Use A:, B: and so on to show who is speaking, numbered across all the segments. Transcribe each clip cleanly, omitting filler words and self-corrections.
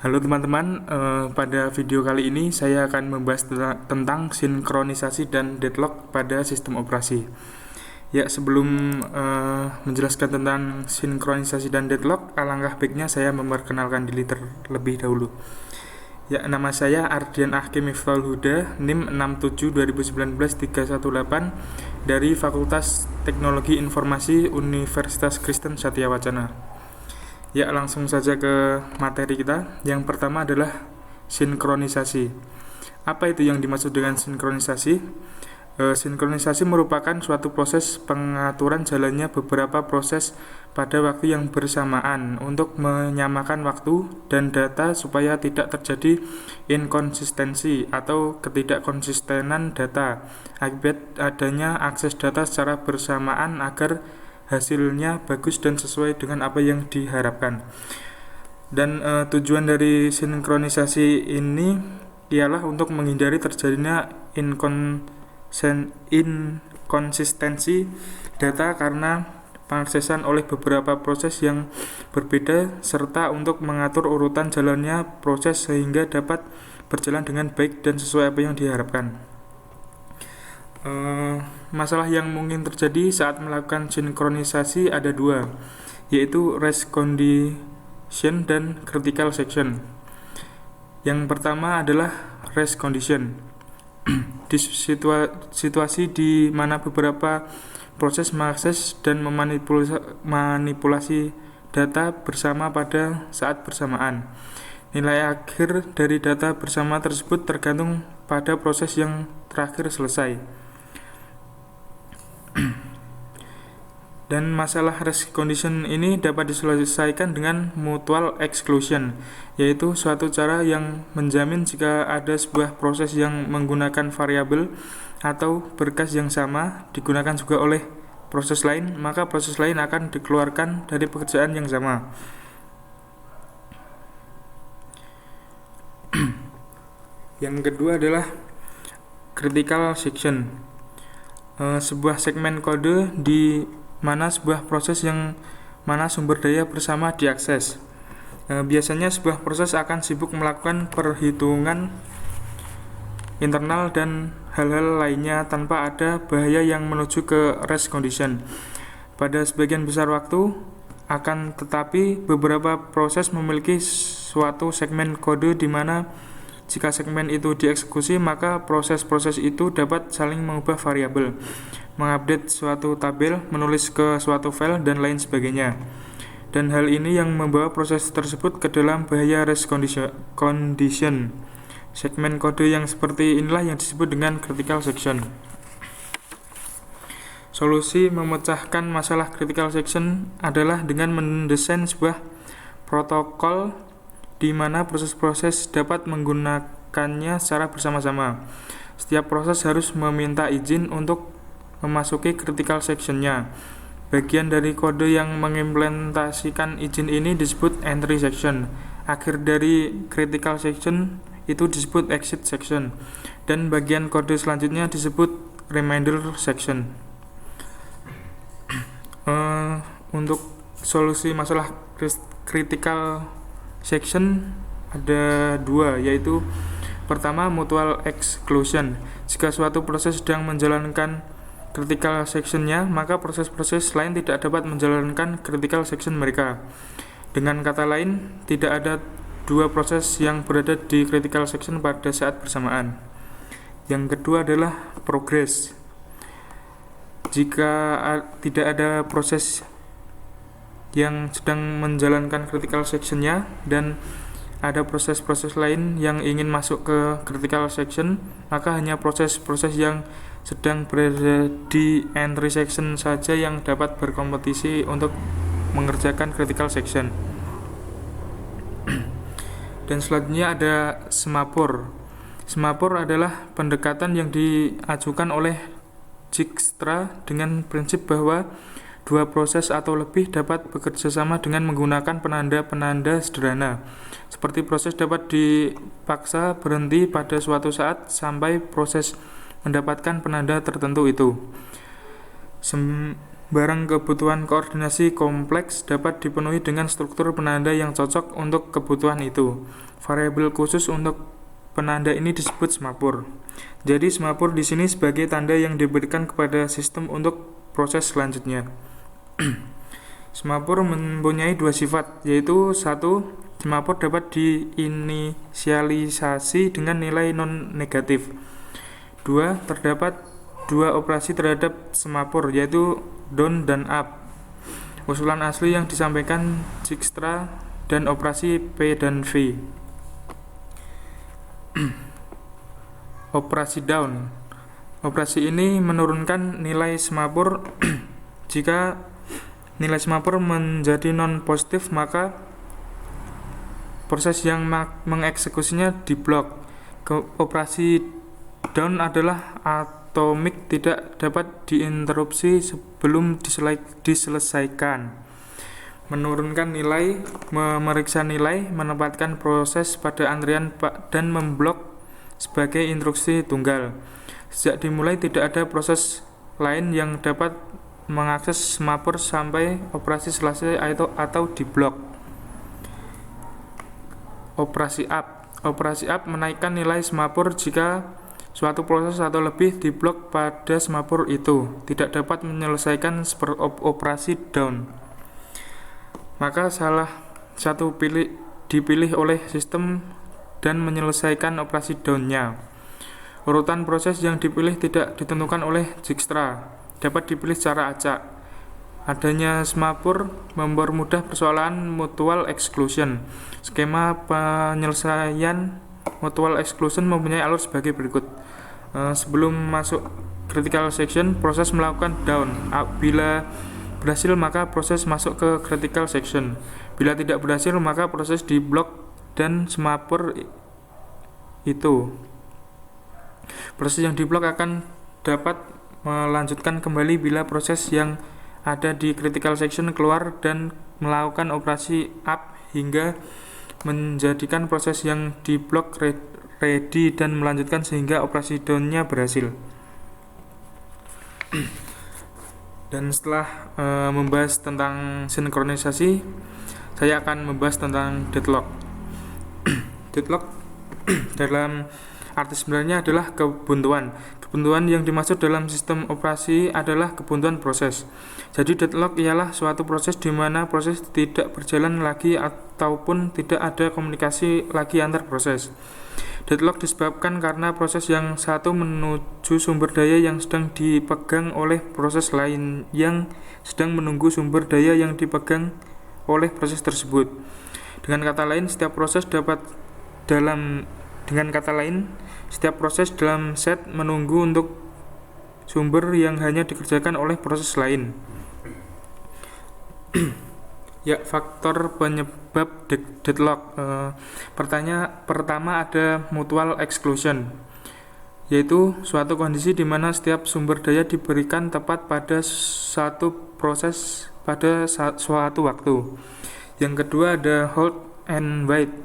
A: Halo teman-teman, pada video kali ini saya akan membahas tentang sinkronisasi dan deadlock pada sistem operasi. Ya, sebelum menjelaskan tentang sinkronisasi dan deadlock, alangkah baiknya saya memperkenalkan diri terlebih dahulu. Ya, nama saya Ardian Ahkim Miftahul Huda, NIM 672019-318 dari Fakultas Teknologi Informasi Universitas Kristen Satya Wacana. Ya, langsung saja ke materi kita. Yang pertama adalah sinkronisasi. Apa itu yang dimaksud dengan sinkronisasi? Sinkronisasi merupakan suatu proses pengaturan jalannya beberapa proses pada waktu yang bersamaan untuk menyamakan waktu dan data supaya tidak terjadi inkonsistensi atau ketidakkonsistenan data akibat adanya akses data secara bersamaan agar hasilnya bagus dan sesuai dengan apa yang diharapkan. Dan tujuan dari sinkronisasi ini ialah untuk menghindari terjadinya inkonsistensi data karena pengaksesan oleh beberapa proses yang berbeda serta untuk mengatur urutan jalannya proses sehingga dapat berjalan dengan baik dan sesuai apa yang diharapkan. Masalah yang mungkin terjadi saat melakukan sinkronisasi ada dua, yaitu race condition dan critical section. Yang pertama adalah race condition. Di situasi di mana beberapa proses mengakses dan memanipulasi data bersama pada saat bersamaan. Nilai akhir dari data bersama tersebut tergantung pada proses yang terakhir selesai. Dan masalah race condition ini dapat diselesaikan dengan mutual exclusion, yaitu suatu cara yang menjamin jika ada sebuah proses yang menggunakan variabel atau berkas yang sama digunakan juga oleh proses lain, maka proses lain akan dikeluarkan dari pekerjaan yang sama. Yang kedua adalah critical section. Sebuah segmen kode di mana sebuah proses yang mana sumber daya bersama diakses. Biasanya sebuah proses akan sibuk melakukan perhitungan internal dan hal-hal lainnya tanpa ada bahaya yang menuju ke race condition. Pada sebagian besar waktu, akan tetapi beberapa proses memiliki suatu segmen kode di mana jika segmen itu dieksekusi, maka proses-proses itu dapat saling mengubah variabel, mengupdate suatu tabel, menulis ke suatu file, dan lain sebagainya. Dan hal ini yang membawa proses tersebut ke dalam bahaya race condition. Segmen kode yang seperti inilah yang disebut dengan critical section. Solusi memecahkan masalah critical section adalah dengan mendesain sebuah protokol di mana proses-proses dapat menggunakannya secara bersama-sama. Setiap proses harus meminta izin untuk memasuki critical section-nya. Bagian dari kode yang mengimplementasikan izin ini disebut entry section. Akhir dari critical section itu disebut exit section. Dan bagian kode selanjutnya disebut remainder section. Untuk solusi masalah critical section ada dua, yaitu pertama mutual exclusion. Jika suatu proses sedang menjalankan critical section-nya, maka proses-proses lain tidak dapat menjalankan critical section mereka. Dengan kata lain, tidak ada dua proses yang berada di critical section pada saat bersamaan. Yang kedua adalah progress. Jika tidak ada proses yang sedang menjalankan critical section-nya dan ada proses-proses lain yang ingin masuk ke critical section, maka hanya proses-proses yang sedang berada di entry section saja yang dapat berkompetisi untuk mengerjakan critical section. Dan selanjutnya ada semapur. Semapur adalah pendekatan yang diajukan oleh Dijkstra dengan prinsip bahwa dua proses atau lebih dapat bekerja sama dengan menggunakan penanda-penanda sederhana. Seperti proses dapat dipaksa berhenti pada suatu saat sampai proses mendapatkan penanda tertentu itu. barang kebutuhan koordinasi kompleks dapat dipenuhi dengan struktur penanda yang cocok untuk kebutuhan itu. Variabel khusus untuk penanda ini disebut semapur. Jadi semapur di sini sebagai tanda yang diberikan kepada sistem untuk proses selanjutnya. Semapur mempunyai dua sifat, yaitu satu, semapur dapat diinisialisasi dengan nilai non-negatif. Dua, terdapat dua operasi terhadap semapur, yaitu down dan up. Usulan asli yang disampaikan Dijkstra dan operasi P dan V. Operasi down. Operasi ini menurunkan nilai semapur. Jika nilai semapur menjadi non-positif, maka proses yang mengeksekusinya diblok. Operasi down adalah atomik, tidak dapat diinterupsi sebelum diselesaikan. Menurunkan nilai, memeriksa nilai, menempatkan proses pada antrian dan memblok sebagai instruksi tunggal. Sejak dimulai tidak ada proses lain yang dapat mengakses semapur sampai operasi selesai atau diblok. Operasi up. Operasi up menaikkan nilai semapur jika suatu proses atau lebih diblok pada semapur itu tidak dapat menyelesaikan operasi down. Maka salah satu dipilih oleh sistem dan menyelesaikan operasi down-nya. Urutan proses yang dipilih tidak ditentukan oleh Dijkstra, dapat dipilih secara acak. Adanya semapur mempermudah persoalan mutual exclusion. Skema penyelesaian mutual exclusion mempunyai alur sebagai berikut. Sebelum masuk critical section, proses melakukan down. Bila berhasil, maka proses masuk ke critical section. Bila tidak berhasil, maka proses diblok dan semapur itu. Proses yang diblok akan dapat melanjutkan kembali bila proses yang ada di critical section keluar dan melakukan operasi up hingga menjadikan proses yang diblok ready dan melanjutkan sehingga operasi down-nya berhasil. Dan setelah membahas tentang sinkronisasi, saya akan membahas tentang deadlock. Deadlock dalam arti sebenarnya adalah kebuntuan. Kebuntuan yang dimaksud dalam sistem operasi adalah kebuntuan proses. Jadi deadlock ialah suatu proses di mana proses tidak berjalan lagi ataupun tidak ada komunikasi lagi antar proses. Deadlock disebabkan karena proses yang satu menuju sumber daya yang sedang dipegang oleh proses lain yang sedang menunggu sumber daya yang dipegang oleh proses tersebut. Dengan kata lain, setiap proses dalam set menunggu untuk sumber yang hanya dikerjakan oleh proses lain. Ya, faktor penyebab deadlock. Pertama ada mutual exclusion, yaitu suatu kondisi di mana setiap sumber daya diberikan tepat pada satu proses pada suatu waktu. Yang kedua ada hold and wait,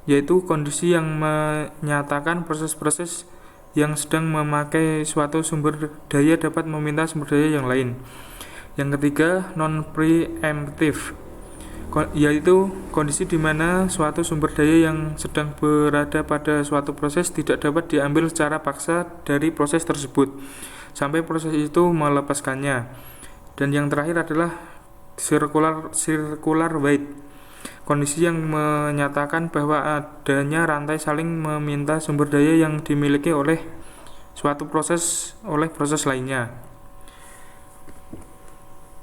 A: yaitu kondisi yang menyatakan proses-proses yang sedang memakai suatu sumber daya dapat meminta sumber daya yang lain. Yang ketiga non-preemptive, yaitu kondisi di mana suatu sumber daya yang sedang berada pada suatu proses tidak dapat diambil secara paksa dari proses tersebut sampai proses itu melepaskannya. Dan yang terakhir adalah circular wait, kondisi yang menyatakan bahwa adanya rantai saling meminta sumber daya yang dimiliki oleh suatu proses oleh proses lainnya.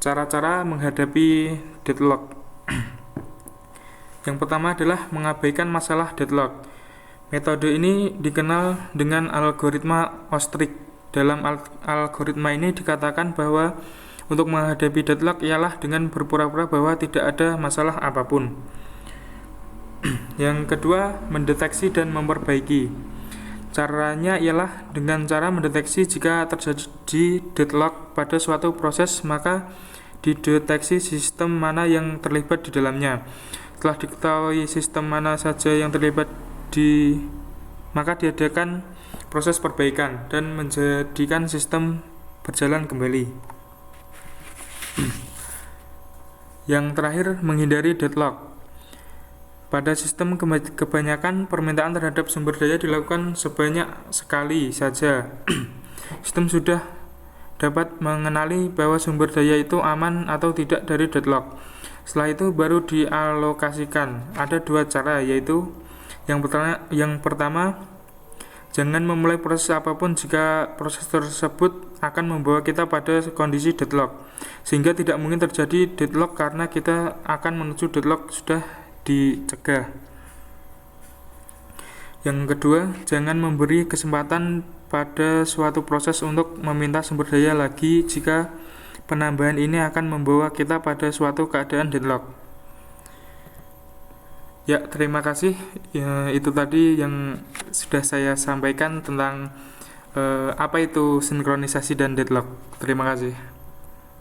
A: Cara-cara menghadapi deadlock. Yang pertama adalah mengabaikan masalah deadlock. Metode ini dikenal dengan algoritma Ostrich. Dalam algoritma ini dikatakan bahwa untuk menghadapi deadlock ialah dengan berpura-pura bahwa tidak ada masalah apapun. Yang kedua, mendeteksi dan memperbaiki. Caranya ialah dengan cara mendeteksi jika terjadi deadlock pada suatu proses, maka dideteksi sistem mana yang terlibat di dalamnya. Setelah diketahui sistem mana saja yang terlibat maka diadakan proses perbaikan dan menjadikan sistem berjalan kembali. Yang terakhir, menghindari deadlock. Pada sistem kebanyakan permintaan terhadap sumber daya dilakukan sebanyak sekali saja. Sistem sudah dapat mengenali bahwa sumber daya itu aman atau tidak dari deadlock. Setelah itu baru dialokasikan. Ada dua cara, yaitu yang pertama, jangan memulai proses apapun jika proses tersebut akan membawa kita pada kondisi deadlock, sehingga tidak mungkin terjadi deadlock karena kita akan menuju deadlock sudah dicegah. Yang kedua, jangan memberi kesempatan pada suatu proses untuk meminta sumber daya lagi jika penambahan ini akan membawa kita pada suatu keadaan deadlock. Ya, terima kasih. Ya, itu tadi yang sudah saya sampaikan tentang apa itu sinkronisasi dan deadlock. Terima kasih.